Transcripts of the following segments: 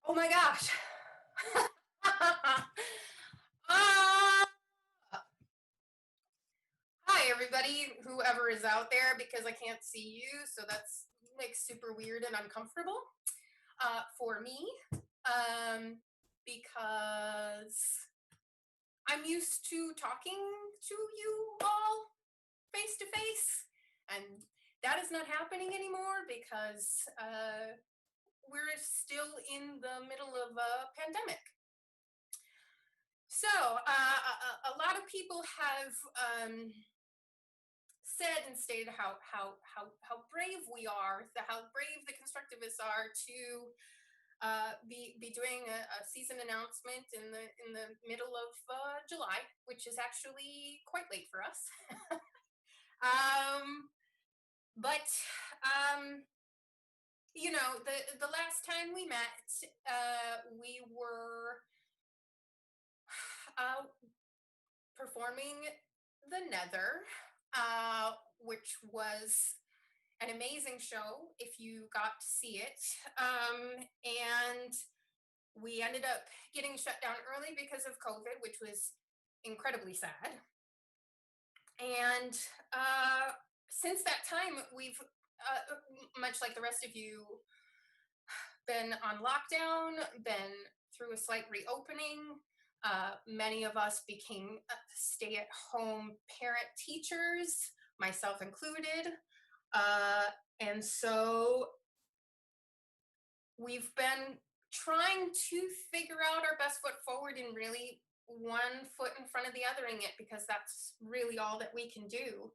Oh my gosh. uh, Hi, everybody, whoever is out there, because I can't see you, so that's makes super weird and uncomfortable for me because I'm used to talking to you all face to face, and that is not happening anymore because we're still in the middle of a pandemic. So, a lot of people have said and stated how brave we are, how brave the Constructivists are to be doing a season announcement in the middle of July, which is actually quite late for us. um, but you know, the last time we met, we were performing the Nether, which was an amazing show if you got to see it. And we ended up getting shut down early because of COVID, which was incredibly sad. And since that time, we've, much like the rest of you, been on lockdown, been through a slight reopening. Many of us became stay-at-home parent teachers, myself included. And so we've been trying to figure out our best foot forward and really one foot in front of the other in it, because that's really all that we can do.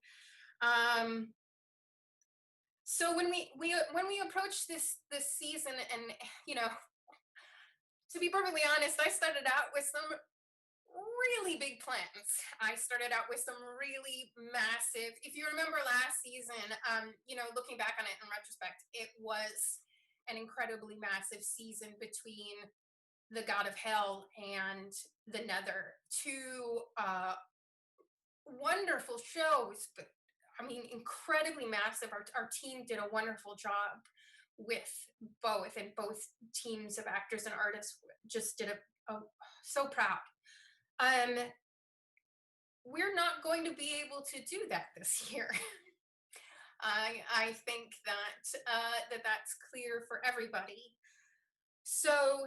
So when we approached this season, and you know, to be perfectly honest, I started out with some really big plans. I started out with some really massive, if you remember last season, you know, looking back on it in retrospect, it was an incredibly massive season between the God of Hell and the Nether. Two wonderful shows, but I mean, incredibly massive. Our team did a wonderful job with both, and both teams of actors and artists just did so proud. We're not going to be able to do that this year. I think that that's clear for everybody. So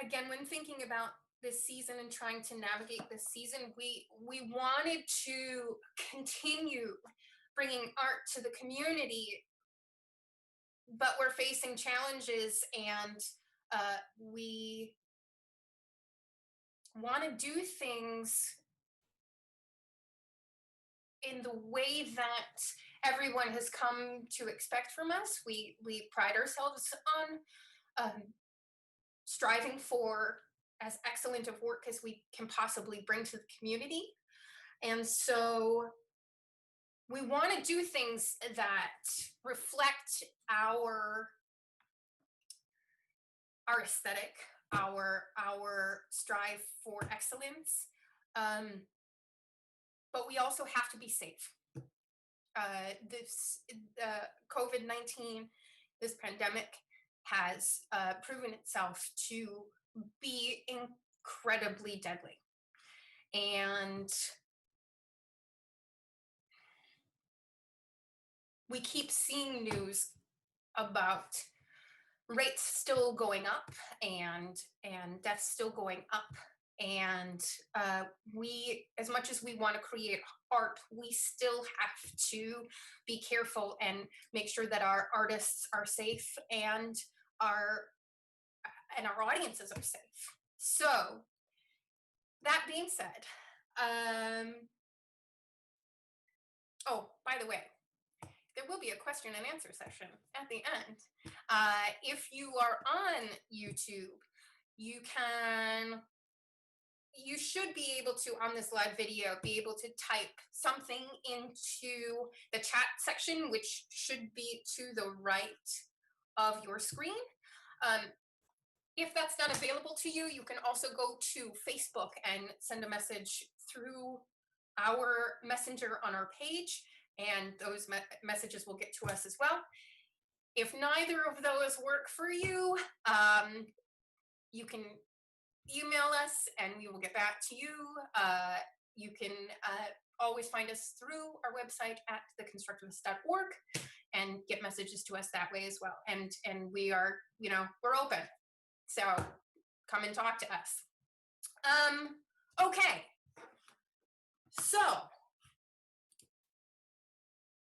again, when thinking about this season and trying to navigate this season, we wanted to continue bringing art to the community, but we're facing challenges, and we want to do things in the way that everyone has come to expect from us. We pride ourselves on striving for as excellent of work as we can possibly bring to the community. And so we want to do things that reflect our aesthetic, our strive for excellence. But we also have to be safe. This COVID-19, this pandemic, has proven itself to be incredibly deadly. And we keep seeing news about rates still going up, and deaths still going up. And we, as much as we want to create art, we still have to be careful and make sure that our artists are safe, and our audiences are safe. So that being said, oh, by the way, there will be a question and answer session at the end. If you are on YouTube, you should be able to, on this live video, be able to type something into the chat section, which should be to the right of your screen. If that's not available to you, you can also go to Facebook and send a message through our messenger on our page, and those messages will get to us as well. If neither of those work for you, you can email us and we will get back to you. You can always find us through our website at theconstructivist.org and get messages to us that way as well. And we are, we're open. So come and talk to us. Okay. So,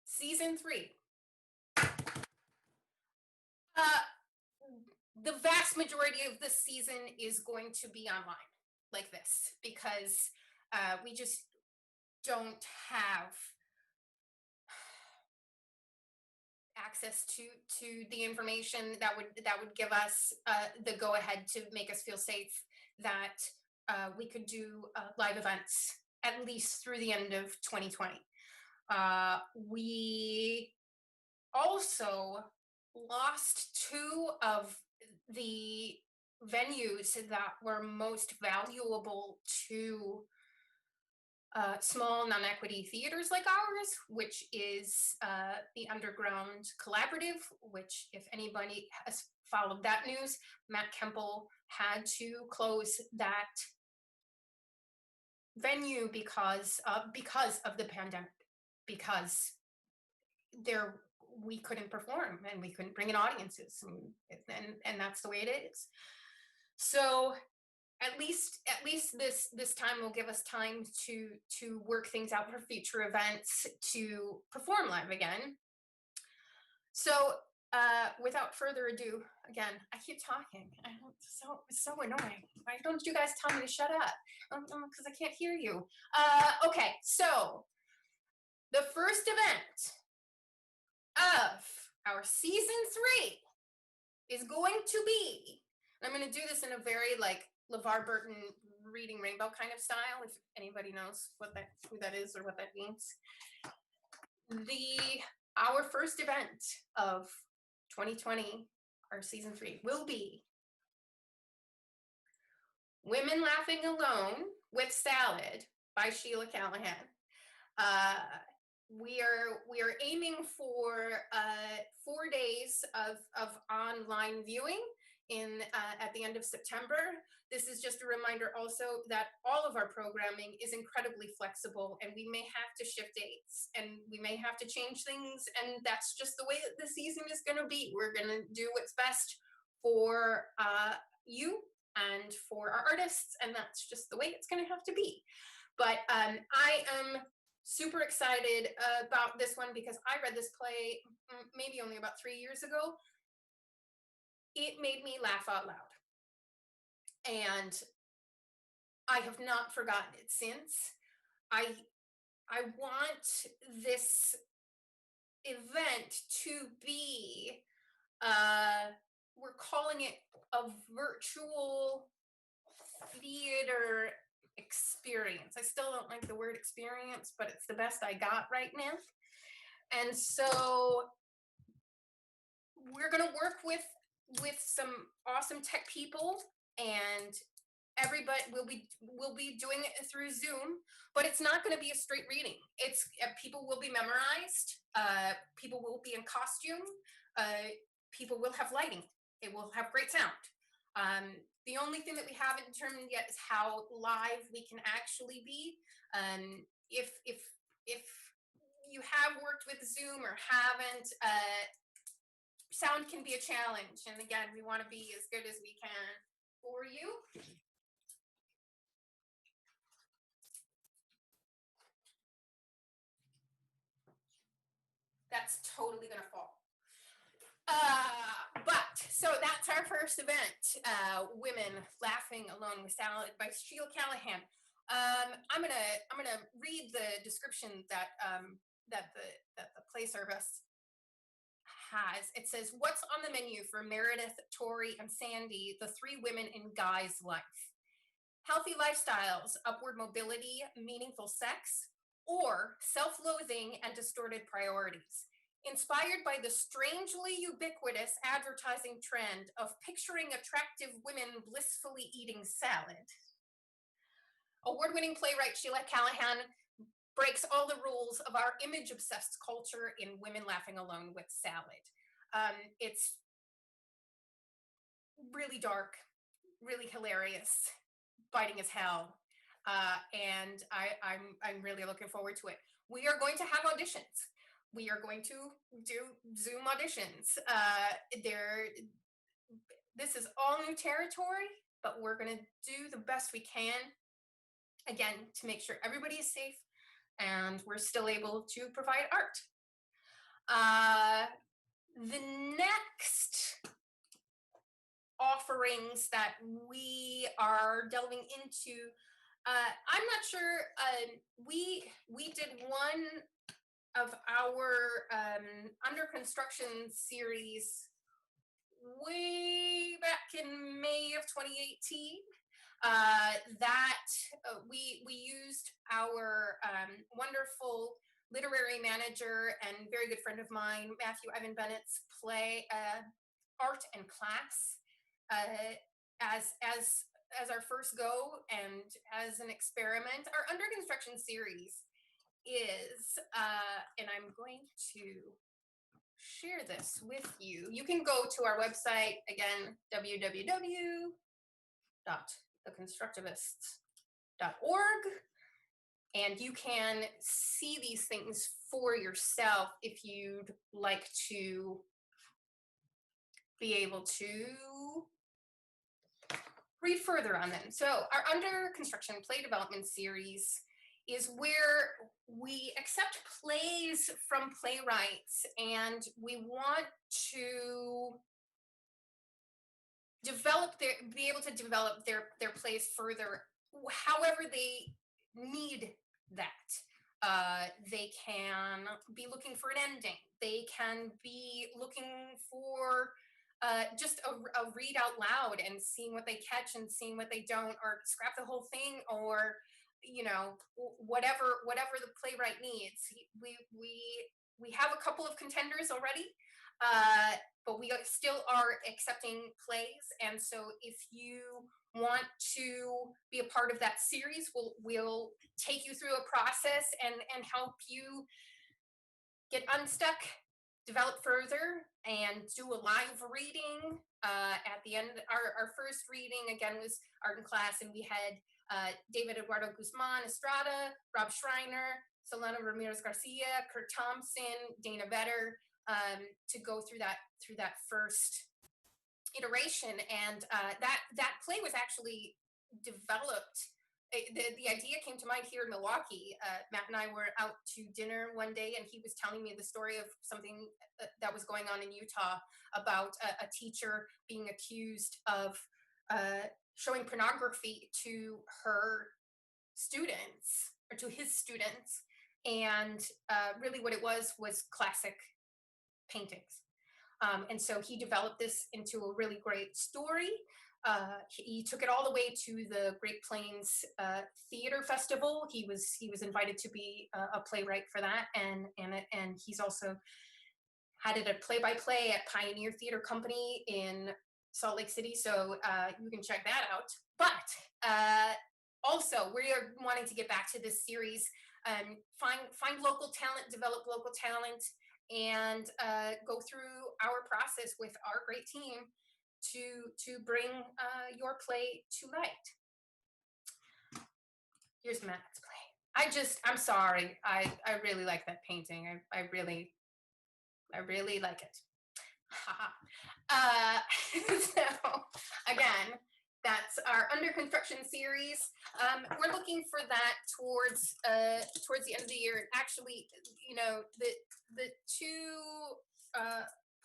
season 3. The vast majority of this season is going to be online like this because we just don't have access to the information that would give us the go ahead to make us feel safe that we could do live events at least through the end of 2020. We also lost 2 of the venues that were most valuable to small non-equity theaters like ours, which is the Underground Collaborative, which if anybody has followed that news, Matt Kemple had to close that venue because of the pandemic, because we couldn't perform and we couldn't bring in audiences, and that's the way it is. So at least this time will give us time to work things out for future events, to perform live again. So without further ado, again, I keep talking. It's so annoying. Why don't you guys tell me to shut up? Because I can't hear you. Okay, so the first event of our season 3 is going to be, I'm going to do this in a very like LeVar Burton Reading Rainbow kind of style, if anybody knows who that is or what that means. Our first event of 2020, our season 3, will be Women Laughing Alone with Salad by Sheila Callahan. We are aiming for 4 days of online viewing at the end of September. This is just a reminder also that all of our programming is incredibly flexible, and we may have to shift dates and we may have to change things, and that's just the way that the season is going to be. We're going to do what's best for you and for our artists, and that's just the way it's going to have to be. But I am super excited about this one because I read this play maybe only about 3 years ago. It made me laugh out loud, and I have not forgotten it since. I want this event to be, we're calling it a virtual theater experience. I still don't like the word experience, but it's the best I got right now. And so we're going to work with some awesome tech people, and everybody will be doing it through Zoom, but it's not going to be a straight reading. It's people will be memorized, people will be in costume, people will have lighting, it will have great sound. The only thing that we haven't determined yet is how live we can actually be. If you have worked with Zoom or haven't, sound can be a challenge. And again, we want to be as good as we can for you. That's totally going to fall. But so that's our first event, Women Laughing Alone with Salad by Sheila Callahan. I'm gonna read the description that the play service has. It says, "What's on the menu for Meredith, Tori, and Sandy, the 3 women in Guy's life? Healthy lifestyles, upward mobility, meaningful sex, or self-loathing and distorted priorities? Inspired by the strangely ubiquitous advertising trend of picturing attractive women blissfully eating salad." Award-winning playwright Sheila Callahan breaks all the rules of our image-obsessed culture in Women Laughing Alone with Salad. It's really dark, really hilarious, biting as hell, and I'm really looking forward to it. We are going to have auditions. We are going to do Zoom auditions. This is all new territory, but we're going to do the best we can, again, to make sure everybody is safe and we're still able to provide art. The next offerings that we are delving into, I'm not sure, we did one of our under construction series way back in May of 2018. We used our wonderful literary manager and very good friend of mine, Matthew Ivan Bennett's play Art and Class as our first go and as an experiment. Our under construction series is, and I'm going to share this with you. You can go to our website, again, www.theconstructivists.org, and you can see these things for yourself if you'd like to be able to read further on them. So our under construction play development series is where we accept plays from playwrights, and we want to be able to develop their plays further, however they need that. They can be looking for an ending. They can be looking for just a read out loud and seeing what they catch and seeing what they don't, or scrap the whole thing, or whatever the playwright needs. We have a couple of contenders already, but we still are accepting plays. And so if you want to be a part of that series, we'll take you through a process and help you get unstuck, develop further, and do a live reading at the end. Our first reading, again, was Art in Class, and we had David Eduardo Guzman Estrada, Rob Schreiner, Solana Ramirez Garcia, Kurt Thompson, Dana Vetter, to go through that first iteration. And that play was actually developed. The idea came to mind here in Milwaukee. Matt and I were out to dinner one day, and he was telling me the story of something that was going on in Utah about a teacher being accused of showing pornography to her students, or to his students, and really what it was classic paintings. And so he developed this into a really great story. He took it all the way to the Great Plains Theater Festival. He was invited to be a playwright for that, and he's also had it a play-by-play at Pioneer Theater Company in Salt Lake City. So you can check that out. But also, we are wanting to get back to this series, find local talent, develop local talent, and go through our process with our great team to bring your play to light. Here's Matt's play. I'm sorry. I really like that painting. I really like it. So again, that's our under construction series. We're looking for that towards the end of the year. Actually, the two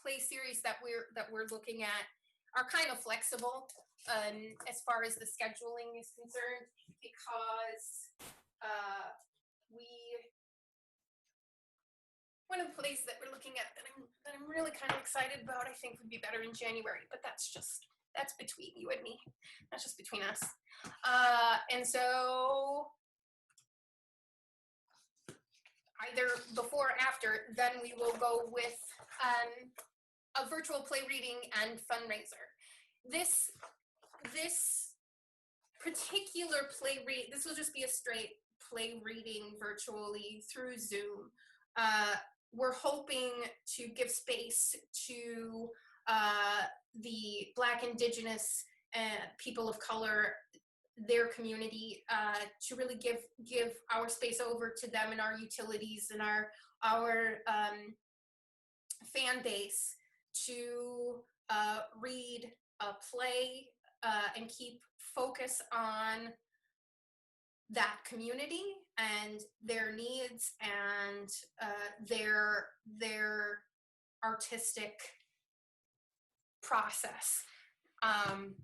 play series that we're looking at are kind of flexible as far as the scheduling is concerned, because one of the plays that we're looking at that I'm really kind of excited about, I think would be better in January, but that's between you and me. That's just between us. And so either before or after, then we will go with a virtual play reading and fundraiser. This particular play read, this will just be a straight play reading virtually through Zoom. we're hoping to give space to the Black, Indigenous, people of color, their community, to really give our space over to them and our utilities and our fan base to read, play, and keep focus on that community and their needs and their artistic process,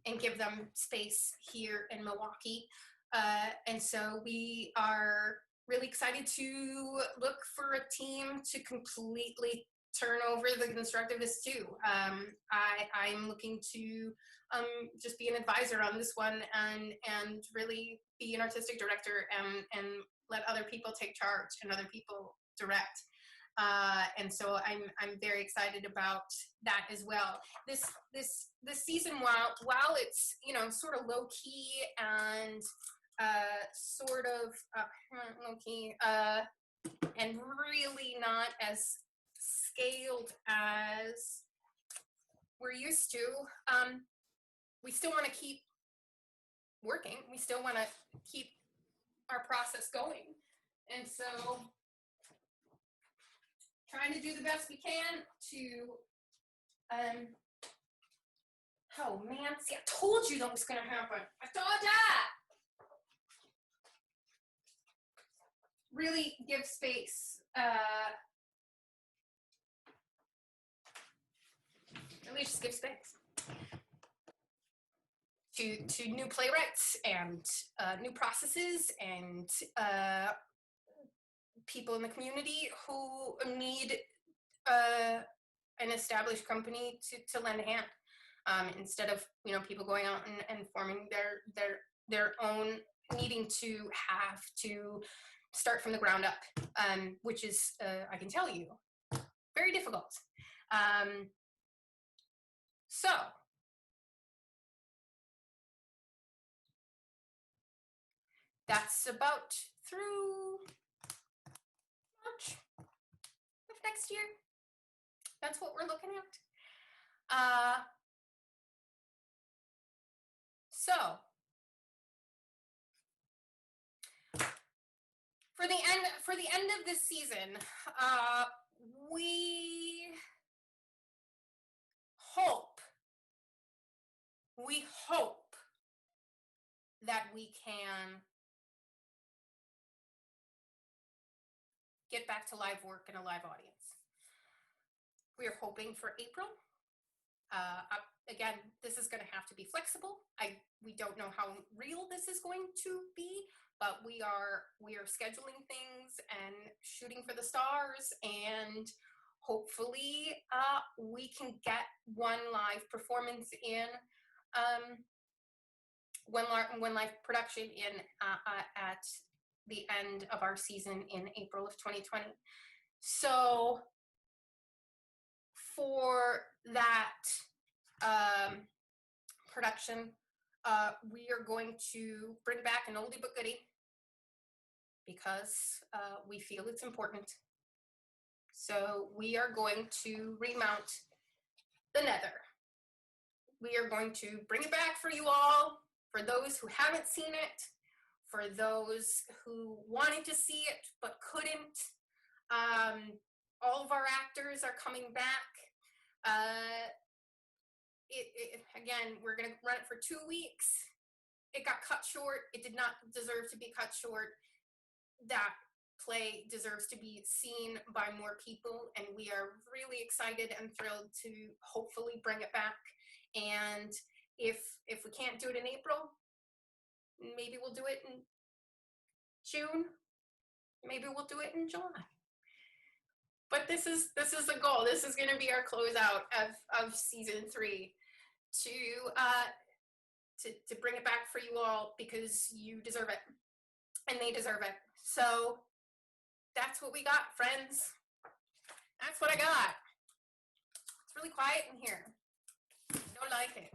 and give them space here in Milwaukee. And so we are really excited to look for a team to completely turn over the Constructivists too. I'm looking to just be an advisor on this one and really be an artistic director and let other people take charge and other people direct. And so I'm very excited about that as well. This season, while it's, you know, sort of low key and sort of low key and really not as scaled as we're used to, we still want to keep working. We still want to keep our process going. And so trying to do the best we can to, oh man, see, I told you that was going to happen. I thought that. Really give space, really just give space to new playwrights and new processes and people in the community who need an established company to lend a hand, instead of, you know, people going out and forming their own, needing to have to start from the ground up, which is, I can tell you, very difficult. So that's about through March of next year. That's what we're looking at. So for the end of this season, we hope that we can get back to live work and a live audience. We are hoping for April. Again, this is going to have to be flexible. We don't know how real this is going to be, but we are scheduling things and shooting for the stars, and hopefully we can get one live performance in, one live production in at the end of our season in April of 2020. So for that production, we are going to bring back an oldie but goodie because we feel it's important. So we are going to remount the Nether. We are going to bring it back for you all, for those who haven't seen it, for those who wanted to see it but couldn't. All of our actors are coming back. Again, we're going to run it for 2 weeks. It got cut short. It did not deserve to be cut short. That play deserves to be seen by more people, and we are really excited and thrilled to hopefully bring it back. And if we can't do it in April, maybe we'll do it in June. Maybe we'll do it in July. But this is the goal. This is going to be our closeout of season 3, to bring it back for you all because you deserve it and they deserve it. So that's what we got, friends. That's what I got. It's really quiet in here. Don't like it.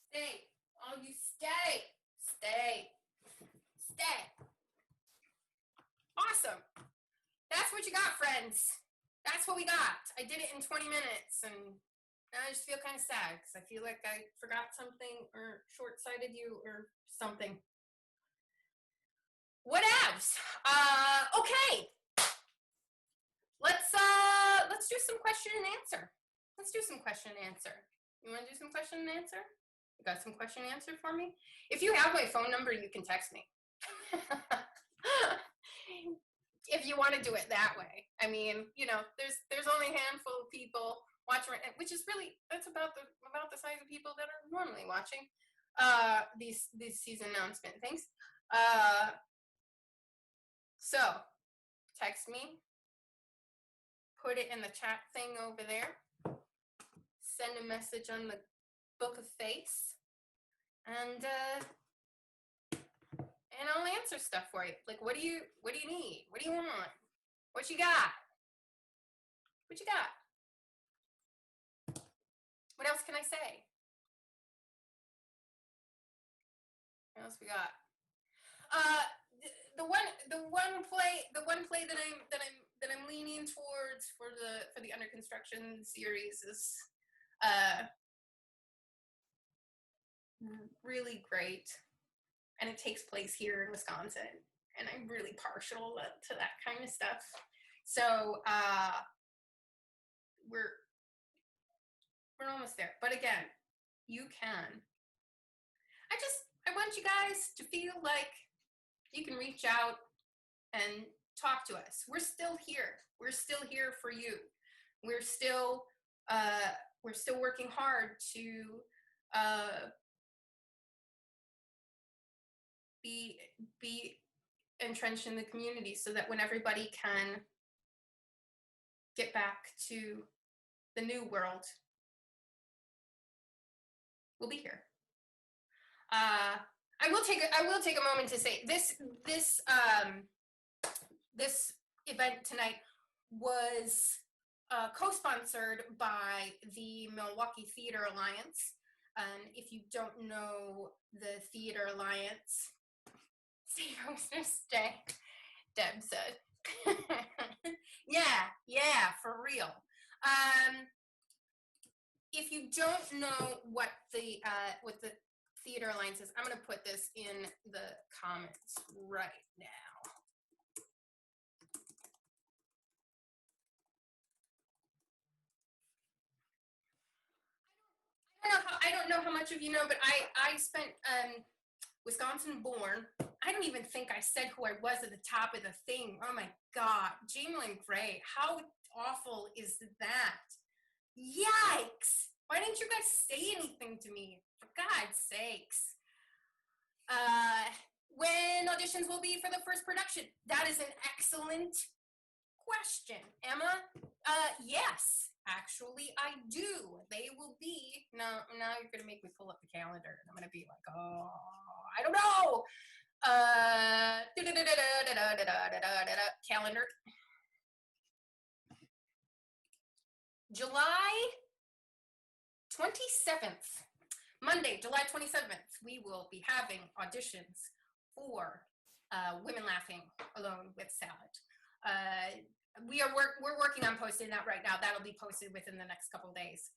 Stay Oh, you stay. Awesome. That's what you got, friends. That's what we got. I did it in 20 minutes, and I just feel kind of sad because I feel like I forgot something or short-sighted you or something. What else? Okay. Let's do some question and answer. You want to do some question and answer? You got some question and answer for me? If you have my phone number, you can text me. If you want to do it that way. I mean, you know, there's only a handful of people watching, which is really, that's about the size of people that are normally watching these season announcement things. So text me, put it in the chat thing over there, send a message on the Book of Face, and I'll answer stuff for you. Like, what do you need? What do you want? What you got? What else can I say? What else we got? The one play that I'm leaning towards for the under construction series is really great, and it takes place here in Wisconsin, and I'm really partial to that kind of stuff. So we're almost there. But again, you can. I want you guys to feel like you can reach out and talk to us. We're still here. We're still here for you. We're still working hard to be entrenched in the community so that when everybody can get back to the new world, we'll be here. I will take a moment to say this event tonight was co-sponsored by the Milwaukee Theater Alliance. If you don't know the Theater Alliance, stay hostess, stay, Deb said. yeah, for real. If you don't know what the Theater Alliance is, I'm going to put this in the comments right now. I don't know how much of you know, but I spent Wisconsin born. I don't even think I said who I was at the top of the thing. Oh my God, Jaimelyn Gray. How awful is that? Yikes! Why didn't you guys say anything to me? For God's sakes. When auditions will be for the first production? That is an excellent question, Emma. Yes, actually, I do. They will be. Now you're gonna make me pull up the calendar, and I'm gonna be like, oh, I don't know. Calendar. July 27th, Monday, July 27th, we will be having auditions for Women Laughing Alone with Salad. We're working on posting that right now. That'll be posted within the next couple of days.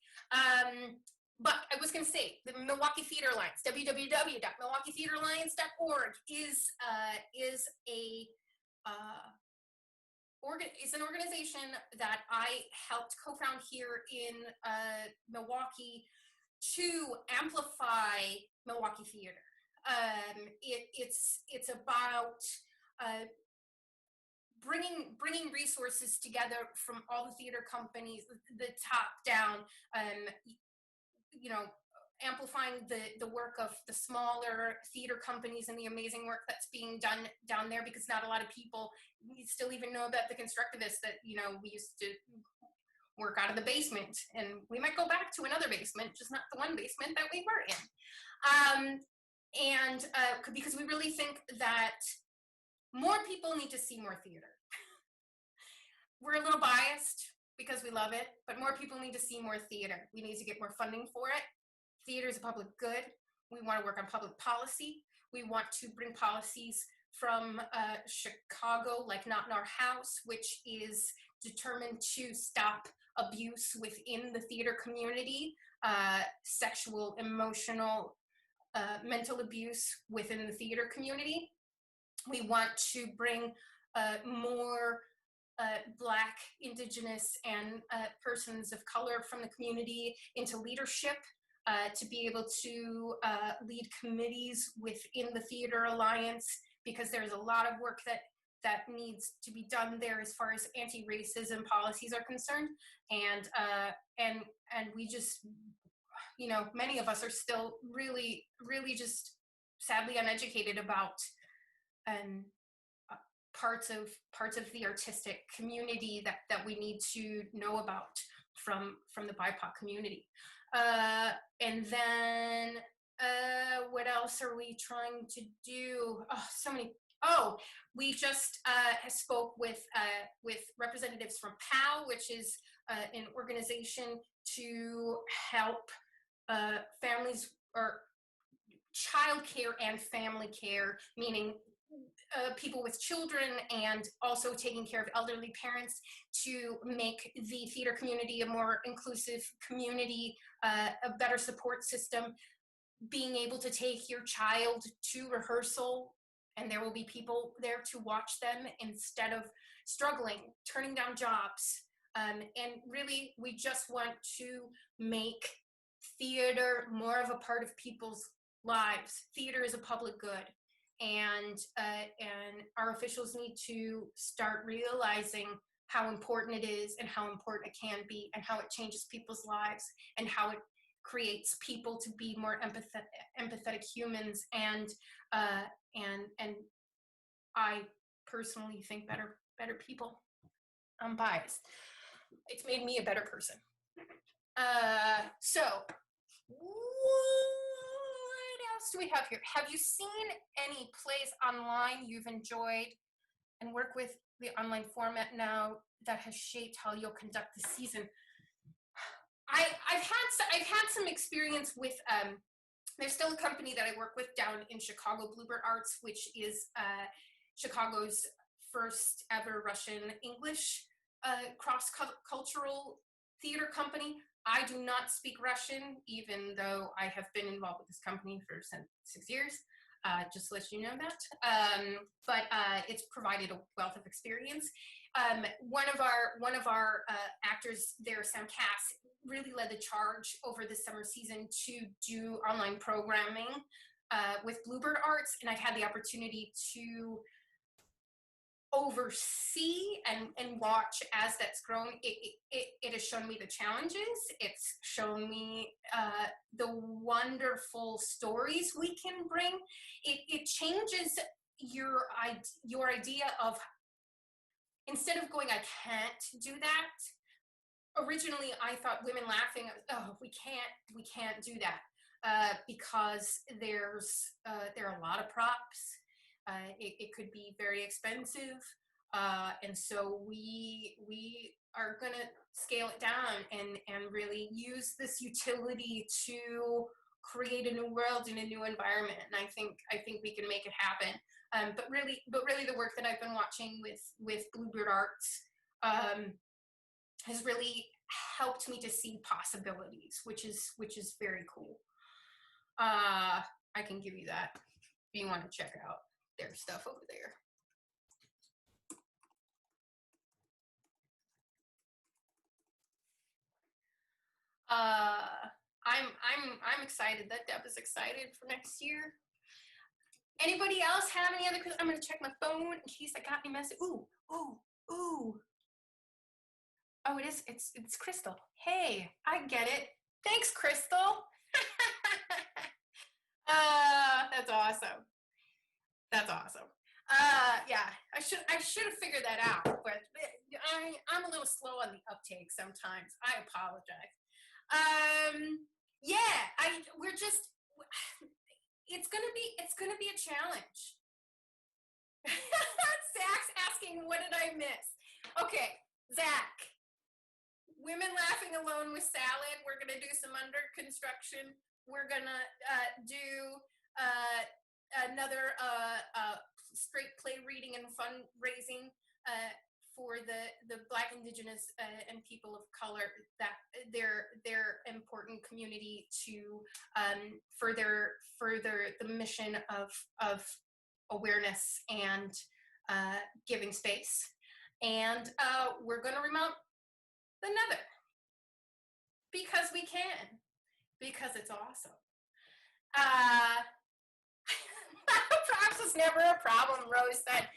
But I was going to say, the Milwaukee Theater Alliance, www.milwaukeetheateralliance.org is an organization that I helped co-found here in Milwaukee to amplify Milwaukee theater. It's about bringing resources together from all the theater companies, the top down, amplifying the work of the smaller theater companies and the amazing work that's being done down there, because not a lot of people still even know about the Constructivists that, we used to work out of the basement, and we might go back to another basement, just not the one basement that we were in. Because we really think that more people need to see more theater. We're a little biased because we love it, but more people need to see more theater. We need to get more funding for it. Theater is a public good. We want to work on public policy. We want to bring policies from Chicago, like Not in Our House, which is determined to stop abuse within the theater community, sexual, emotional, mental abuse within the theater community. We want to bring more Black, Indigenous, and persons of color from the community into leadership, to be able to lead committees within the Theater Alliance, because there's a lot of work that needs to be done there as far as anti-racism policies are concerned. And we just, you know, many of us are still really, really just sadly uneducated about parts of the artistic community that we need to know about from the BIPOC community. And then what else are we trying to do? Oh, so many. Oh, we just spoke with representatives from POW, which is an organization to help families, or childcare and family care, meaning people with children and also taking care of elderly parents, to make the theater community a more inclusive community, a better support system, being able to take your child to rehearsal and there will be people there to watch them instead of struggling, turning down jobs. And really, we just want to make theater more of a part of people's lives. Theater is a public good. And our officials need to start realizing how important it is and how important it can be and how it changes people's lives and how it creates people to be more empathetic humans. And I personally think better people. I'm biased. It's made me a better person. So what else do we have here? Have you seen any plays online you've enjoyed and work with the online format now that has shaped how you'll conduct the season? I've had some experience with there's still a company that I work with down in Chicago, Bluebird Arts, which is Chicago's first ever Russian English cross-cultural theater company. I do not speak Russian, even though I have been involved with this company for 6 years. Just to let you know that. But it's provided a wealth of experience. One of our actors there, Sam Cass, really led the charge over the summer season to do online programming with Bluebird Arts, and I've had the opportunity to oversee and watch as that's grown. It has shown me the challenges. It's shown me the wonderful stories we can bring. It changes your idea of, instead of going, I can't do that. Originally, I thought women laughing, oh, we can't do that because there are a lot of props. It could be very expensive, and so we are going to scale it down and really use this utility to create a new world in a new environment. And I think we can make it happen. But really, the work that I've been watching with Bluebird Arts has really helped me to see possibilities, which is very cool. I can give you that if you want to check out their stuff over there. I'm excited that Deb is excited for next year. Anybody else have any other questions? I'm gonna check my phone in case I got any message. Ooh. Oh, it's Crystal. Hey, I get it. Thanks, Crystal. That's awesome. That's awesome. Yeah, I should have figured that out, but I'm a little slow on the uptake sometimes. I apologize. Yeah, it's gonna be a challenge. Zach's asking, what did I miss? Okay, Zach. Women laughing alone with salad. We're gonna do some under construction we're gonna do another straight play reading and fundraising for the Black, Indigenous, and people of color, that their important community to further the mission of awareness and giving space. And we're going to remount the nether because we can, because it's awesome. Props was never a problem, Rose said.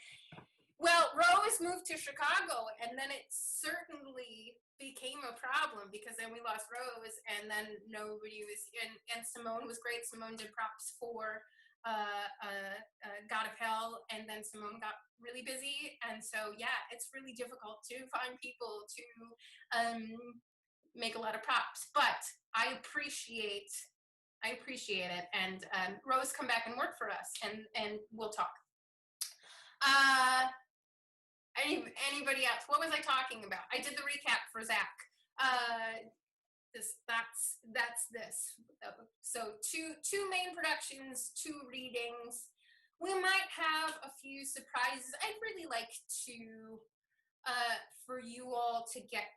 Well, Rose moved to Chicago, and then it certainly became a problem because then we lost Rose, and then nobody was, and Simone was great. Simone did props for God of Hell, and then Simone got really busy, and so yeah, it's really difficult to find people to make a lot of props, but I appreciate it, and Rose, come back and work for us, and we'll talk. Anybody else? What was I talking about? I did the recap for Zach. That's this. So two main productions, 2 readings. We might have a few surprises. I'd really like to for you all to get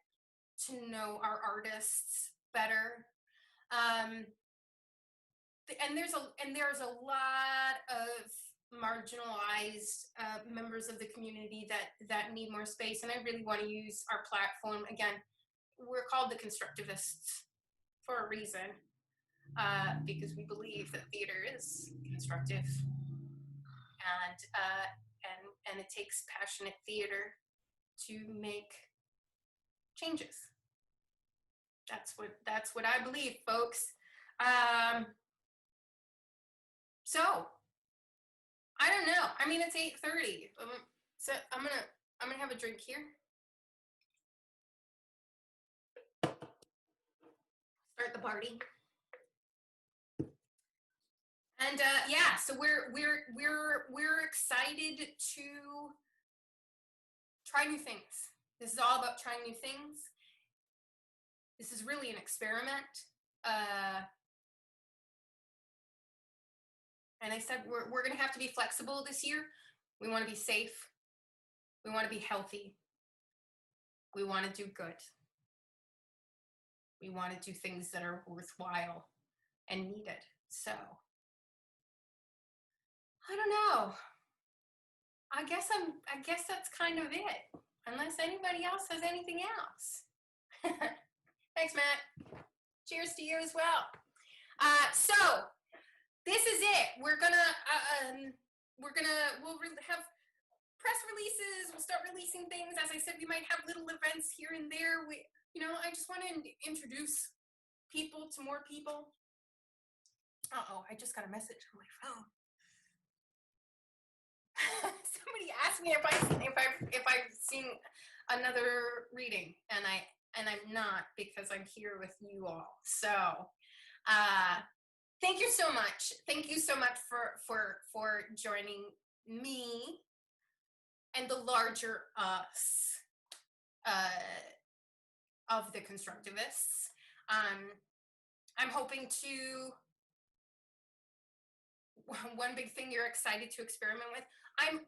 to know our artists better. And there's a lot of marginalized members of the community that need more space, and I really want to use our platform. Again, we're called the Constructivists for a reason, because we believe that theater is constructive, and it takes passionate theater to make changes. That's what I believe, folks. So I don't know. I mean, it's 8:30. So I'm gonna have a drink here. Start the party. And yeah, so we're excited to try new things. This is all about trying new things. This is really an experiment. And I said we're going to have to be flexible this year. We want to be safe. We want to be healthy. We want to do good. We want to do things that are worthwhile and needed. So I don't know. I guess that's kind of it. Unless anybody else has anything else. Thanks, Matt. Cheers to you as well. So this is it. We'll have press releases. We'll start releasing things. As I said, we might have little events here and there. I just want to introduce people to more people. I just got a message on my phone. Somebody asked me if I've seen another reading, and I'm not, because I'm here with you all. So thank you so much. Thank you so much for joining me and the larger us of the Constructivists. I'm hoping to, one big thing you're excited to experiment with. I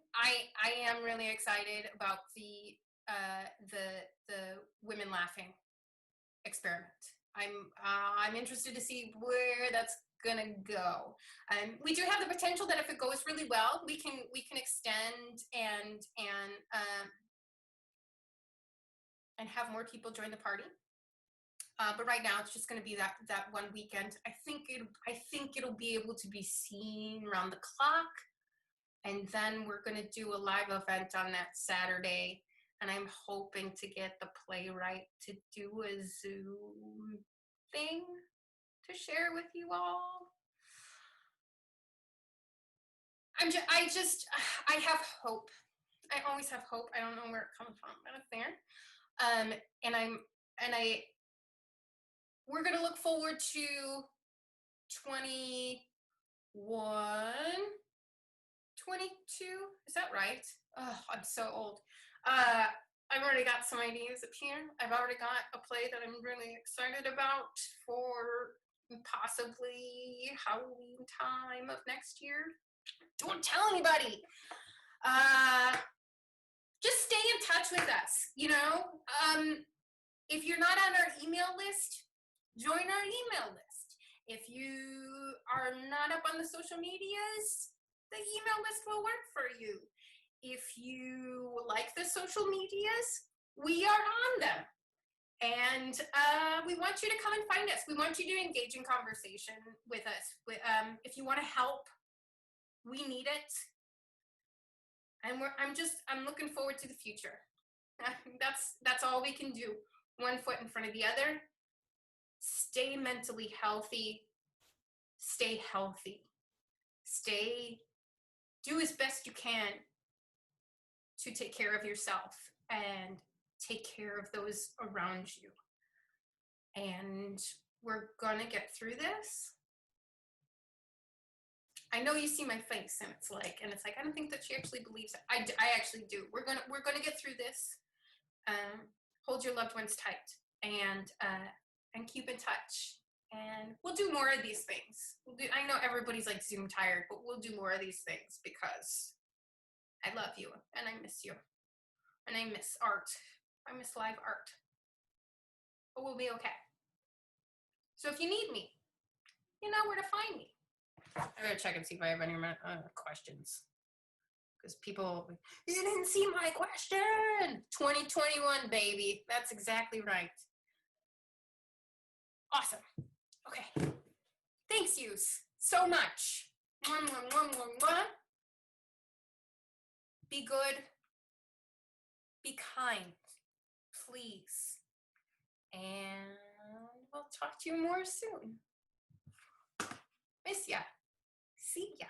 am really excited about the women laughing experiment. I'm interested to see where that's gonna go. We do have the potential that if it goes really well, we can extend and have more people join the party. But right now it's just going to be that one weekend. I think it'll be able to be seen around the clock, and then we're going to do a live event on that Saturday. And I'm hoping to get the playwright to do a Zoom thing to share with you all. I have hope. I always have hope. I don't know where it comes from, but it's there. We're going to look forward to 21, 22. Is that right? Oh, I'm so old. I've already got some ideas up here. I've already got a play that I'm really excited about for possibly Halloween time of next year. Don't tell anybody. Uh, just stay in touch with us. If you're not on our email list, join our email list. If you are not up on the social medias, the email list will work for you. If you like the social medias, we are on them. And we want you to come and find us. We want you to engage in conversation with us. If you want to help, we need it. And I'm looking forward to the future. That's all we can do. One foot in front of the other. Stay mentally healthy. Stay healthy. Do as best you can to take care of yourself and take care of those around you. And we're gonna get through this. I know you see my face, and it's like, I don't think that she actually believes it. I actually do. We're gonna get through this. Hold your loved ones tight, and keep in touch. And we'll do more of these things. I know everybody's like Zoom tired, but we'll do more of these things because I love you and I miss you. And I miss art. I miss live art. But we'll be okay. So if you need me, you know where to find me. I'm gonna check and see if I have any questions. Because people, you didn't see my question. 2021, baby. That's exactly right. Awesome. Okay. Thanks, yous, so much. Mwah, mwah, mwah, mwah, mwah. Be good. Be kind, please. And we'll talk to you more soon. Miss ya. See ya.